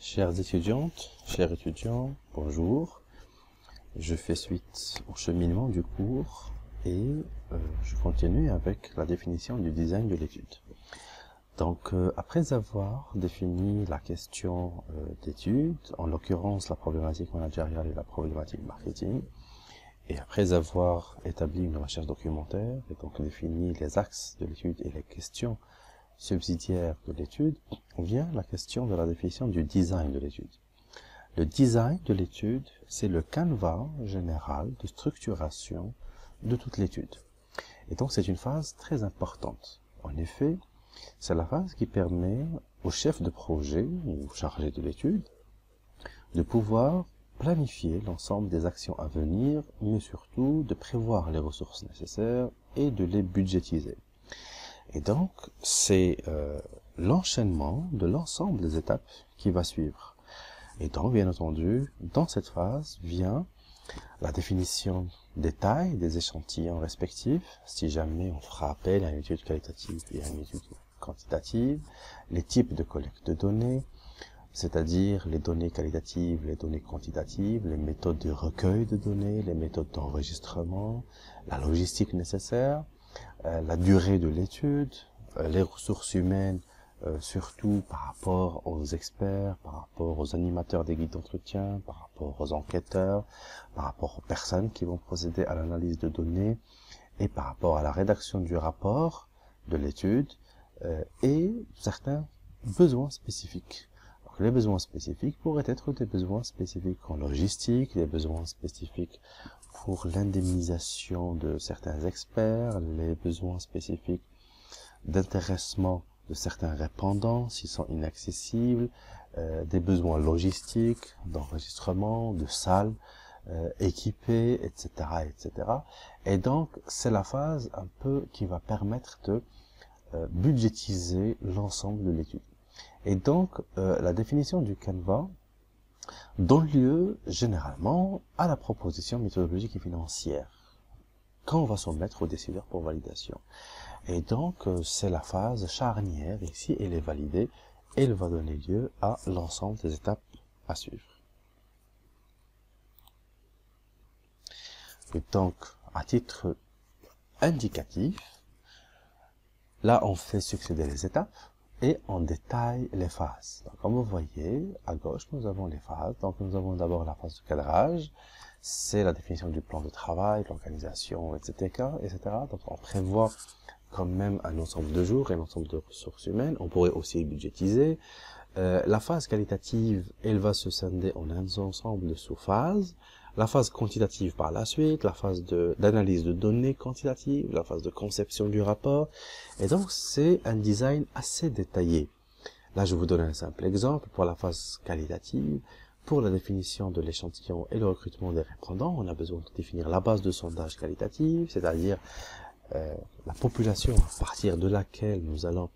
Chères étudiantes, chers étudiants, bonjour. Je fais suite au cheminement du cours et je continue avec la définition du design de l'étude. Donc, après avoir défini la question d'étude, en l'occurrence la problématique managériale et la problématique marketing, et après avoir établi une recherche documentaire et donc défini les axes de l'étude et les questions subsidiaires de l'étude, vient la question de la définition du design de l'étude. Le design de l'étude, c'est le canevas général de structuration de toute l'étude. Et donc c'est une phase très importante. En effet, c'est la phase qui permet au chef de projet ou chargé de l'étude de pouvoir planifier l'ensemble des actions à venir, mais surtout de prévoir les ressources nécessaires et de les budgétiser. Et donc, c'est l'enchaînement de l'ensemble des étapes qui va suivre. Et donc, bien entendu, dans cette phase vient la définition des tailles des échantillons respectifs, si jamais on fera appel à une étude qualitative et à une étude quantitative, les types de collecte de données, c'est-à-dire les données qualitatives, les données quantitatives, les méthodes de recueil de données, les méthodes d'enregistrement, la logistique nécessaire, la durée de l'étude, les ressources humaines, surtout par rapport aux experts, par rapport aux animateurs des guides d'entretien, par rapport aux enquêteurs, par rapport aux personnes qui vont procéder à l'analyse de données, et par rapport à la rédaction du rapport de l'étude, et certains besoins spécifiques. Donc, les besoins spécifiques pourraient être des besoins spécifiques en logistique, des besoins spécifiques pour l'indemnisation de certains experts, les besoins spécifiques d'intéressement de certains répondants s'ils sont inaccessibles, des besoins logistiques, d'enregistrement, de salles équipées, etc., etc. Et donc, c'est la phase un peu qui va permettre de budgétiser l'ensemble de l'étude. Et donc, la définition du canevas donne lieu généralement à la proposition méthodologique et financière quand on va soumettre au décideur pour validation. Et donc, c'est la phase charnière, ici, elle est validée, et elle va donner lieu à l'ensemble des étapes à suivre. Et donc, à titre indicatif, là, on fait succéder les étapes, et on détaille les phases. Donc, comme vous voyez, à gauche, nous avons les phases. Donc, nous avons d'abord la phase de cadrage, c'est la définition du plan de travail, l'organisation, etc., etc. Donc, on prévoit quand même un ensemble de jours et un ensemble de ressources humaines. On pourrait aussi budgétiser. La phase qualitative, elle va se scinder en un ensemble de sous-phases. La phase quantitative par la suite, la phase d'analyse de données quantitatives, la phase de conception du rapport. Et donc, c'est un design assez détaillé. Là, je vous donne un simple exemple pour la phase qualitative. Pour la définition de l'échantillon et le recrutement des répondants, on a besoin de définir la base de sondage qualitative, c'est-à-dire la population à partir de laquelle nous allons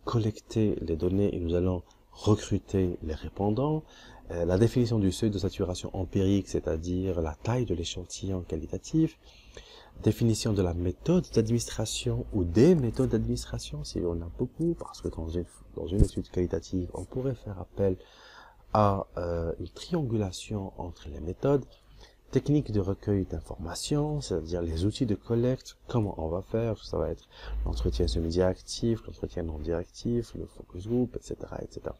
collecter les données et nous allons recruter les répondants, la définition du seuil de saturation empirique, c'est-à-dire la taille de l'échantillon qualitatif, définition de la méthode d'administration ou des méthodes d'administration, si on a beaucoup, parce que dans une étude qualitative, on pourrait faire appel à une triangulation entre les méthodes, technique de recueil d'informations, c'est-à-dire les outils de collecte, comment on va faire, ça va être l'entretien semi-directif, l'entretien non directif, le focus group, etc., etc.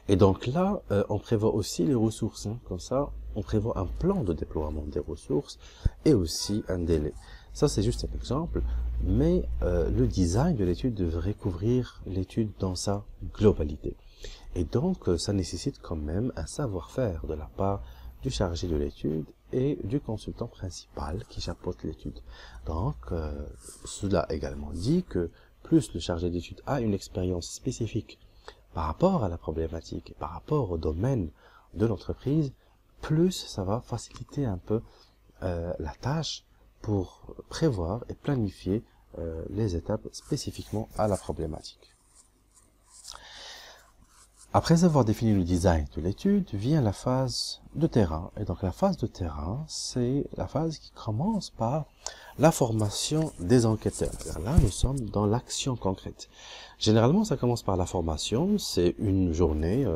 Et donc là, on prévoit aussi les ressources, comme ça, on prévoit un plan de déploiement des ressources et aussi un délai. Ça, c'est juste un exemple, mais le design de l'étude devrait couvrir l'étude dans sa globalité. Et donc, ça nécessite quand même un savoir-faire de la part du chargé de l'étude et du consultant principal qui chapeaute l'étude. Donc, cela également dit que plus le chargé d'étude a une expérience spécifique par rapport à la problématique, par rapport au domaine de l'entreprise, plus ça va faciliter un peu la tâche pour prévoir et planifier les étapes spécifiquement à la problématique. Après avoir défini le design de l'étude, vient la phase de terrain. Et donc la phase de terrain, c'est la phase qui commence par la formation des enquêteurs. Là, nous sommes dans l'action concrète. Généralement, ça commence par la formation. C'est une journée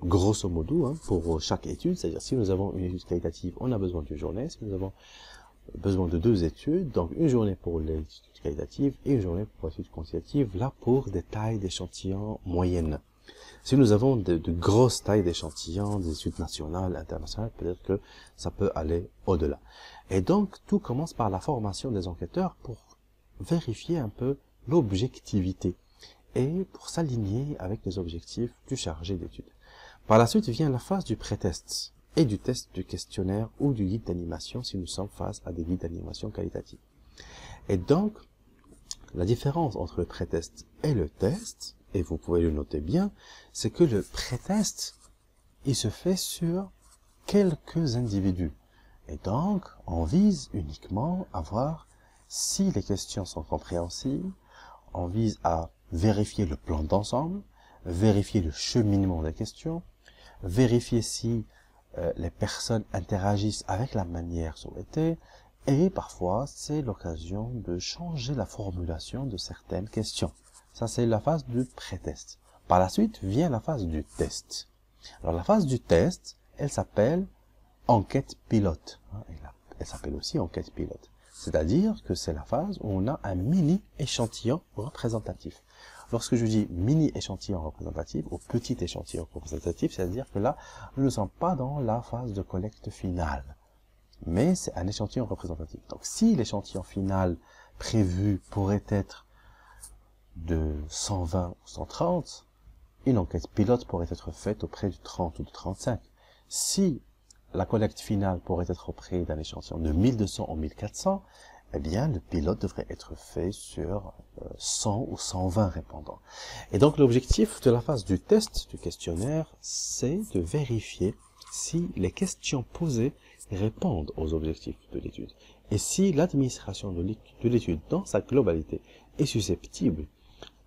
grosso modo, hein, pour chaque étude, c'est-à-dire si nous avons une étude qualitative, on a besoin d'une journée, si nous avons besoin de 2 études, donc une journée pour l'étude qualitative et une journée pour l'étude quantitative, là pour des tailles d'échantillons moyennes. Si nous avons de grosses tailles d'échantillons, des études nationales, internationales, peut-être que ça peut aller au-delà. Et donc, tout commence par la formation des enquêteurs pour vérifier un peu l'objectivité et pour s'aligner avec les objectifs du chargé d'études. Par la suite vient la phase du pré-test et du test du questionnaire ou du guide d'animation si nous sommes face à des guides d'animation qualitatifs. Et donc, la différence entre le pré-test et le test, et vous pouvez le noter bien, c'est que le pré-test, il se fait sur quelques individus. Et donc, on vise uniquement à voir si les questions sont compréhensibles, on vise à vérifier le plan d'ensemble, vérifier le cheminement des questions, vérifier si les personnes interagissent avec la manière souhaitée, et parfois c'est l'occasion de changer la formulation de certaines questions. Ça c'est la phase du pré-test. Par la suite vient la phase du test. Alors la phase du test, elle s'appelle enquête pilote. Elle s'appelle aussi enquête pilote. C'est-à-dire que c'est la phase où on a un mini échantillon représentatif. Lorsque je dis mini échantillon représentatif ou petit échantillon représentatif, c'est-à-dire que là, nous ne sommes pas dans la phase de collecte finale, mais c'est un échantillon représentatif. Donc si l'échantillon final prévu pourrait être de 120 ou 130, une enquête pilote pourrait être faite auprès du 30 ou de 35. Si la collecte finale pourrait être auprès d'un échantillon de 1200 ou 1400, eh bien, le pilote devrait être fait sur 100 ou 120 répondants. Et donc, l'objectif de la phase du test, du questionnaire, c'est de vérifier si les questions posées répondent aux objectifs de l'étude. Et si l'administration de l'étude, dans sa globalité, est susceptible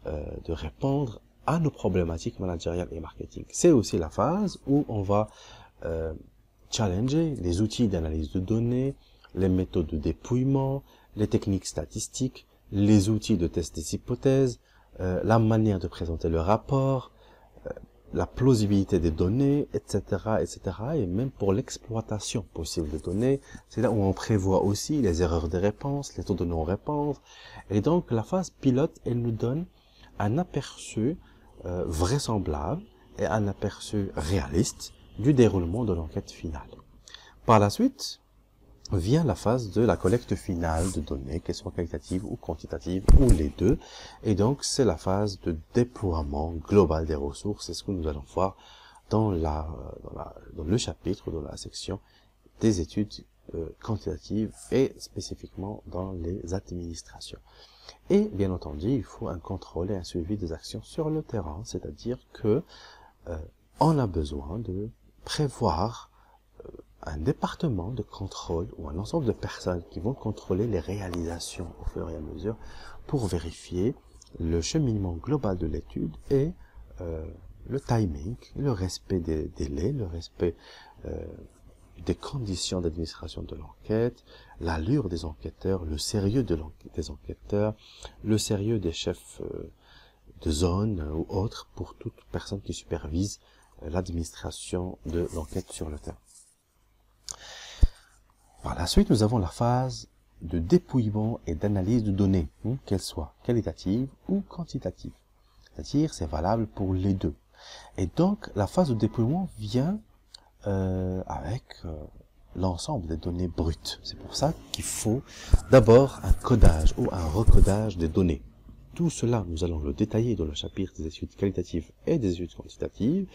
de répondre à nos problématiques managériales et marketing. C'est aussi la phase où on va challenger les outils d'analyse de données, les méthodes de dépouillement, les techniques statistiques, les outils de test des hypothèses, la manière de présenter le rapport, la plausibilité des données, etc., etc., et même pour l'exploitation possible des données. C'est là où on prévoit aussi les erreurs de réponse, les taux de non-réponse. Et donc, la phase pilote, elle nous donne un aperçu vraisemblable et un aperçu réaliste du déroulement de l'enquête finale. Par la suite, vient la phase de la collecte finale de données, qu'elles soient qualitatives ou quantitatives, ou les deux. Et donc, c'est la phase de déploiement global des ressources. C'est ce que nous allons voir dans le chapitre, dans la section des études quantitatives et spécifiquement dans les administrations. Et bien entendu, il faut un contrôle et un suivi des actions sur le terrain, c'est-à-dire que on a besoin de prévoir un département de contrôle ou un ensemble de personnes qui vont contrôler les réalisations au fur et à mesure pour vérifier le cheminement global de l'étude et le timing, le respect des délais, le respect des conditions d'administration de l'enquête, l'allure des enquêteurs, le sérieux des enquêteurs, le sérieux des chefs de zone ou autres pour toute personne qui supervise l'administration de l'enquête sur le terrain. Par la suite, nous avons la phase de dépouillement et d'analyse de données, qu'elles soient qualitatives ou quantitatives. C'est-à-dire, c'est valable pour les deux. Et donc, la phase de dépouillement vient avec l'ensemble des données brutes. C'est pour ça qu'il faut d'abord un codage ou un recodage des données. Tout cela, nous allons le détailler dans le chapitre des études qualitatives et des études quantitatives.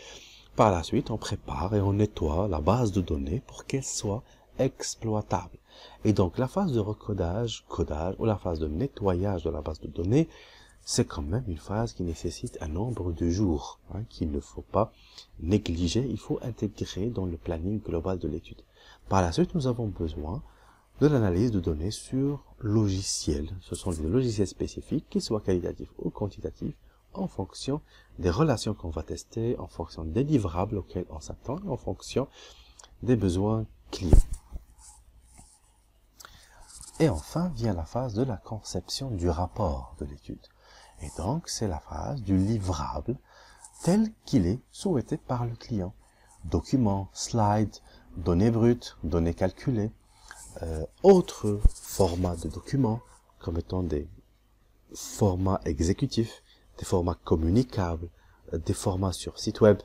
Par la suite, on prépare et on nettoie la base de données pour qu'elle soit exploitable. Et donc, la phase de recodage, codage, ou la phase de nettoyage de la base de données, c'est quand même une phase qui nécessite un nombre de jours, qu'il ne faut pas négliger, il faut intégrer dans le planning global de l'étude. Par la suite, nous avons besoin de l'analyse de données sur logiciels. Ce sont des logiciels spécifiques, qu'ils soient qualitatifs ou quantitatifs, en fonction des relations qu'on va tester, en fonction des livrables auxquels on s'attend, en fonction des besoins clients. Et enfin vient la phase de la conception du rapport de l'étude. Et donc c'est la phase du livrable tel qu'il est souhaité par le client. Documents, slides, données brutes, données calculées, autres formats de documents, comme étant des formats exécutifs, des formats communicables, des formats sur site web,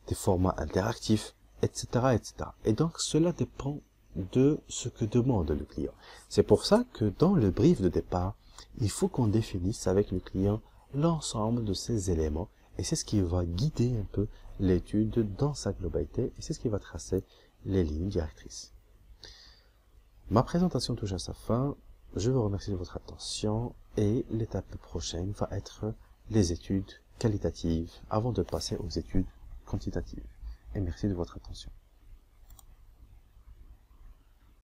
des formats interactifs, etc., etc. Et donc, cela dépend de ce que demande le client. C'est pour ça que dans le brief de départ, il faut qu'on définisse avec le client l'ensemble de ces éléments, et c'est ce qui va guider un peu l'étude dans sa globalité, et c'est ce qui va tracer les lignes directrices. Ma présentation touche à sa fin. Je vous remercie de votre attention, et l'étape prochaine va être les études qualitatives avant de passer aux études quantitatives. Et merci de votre attention.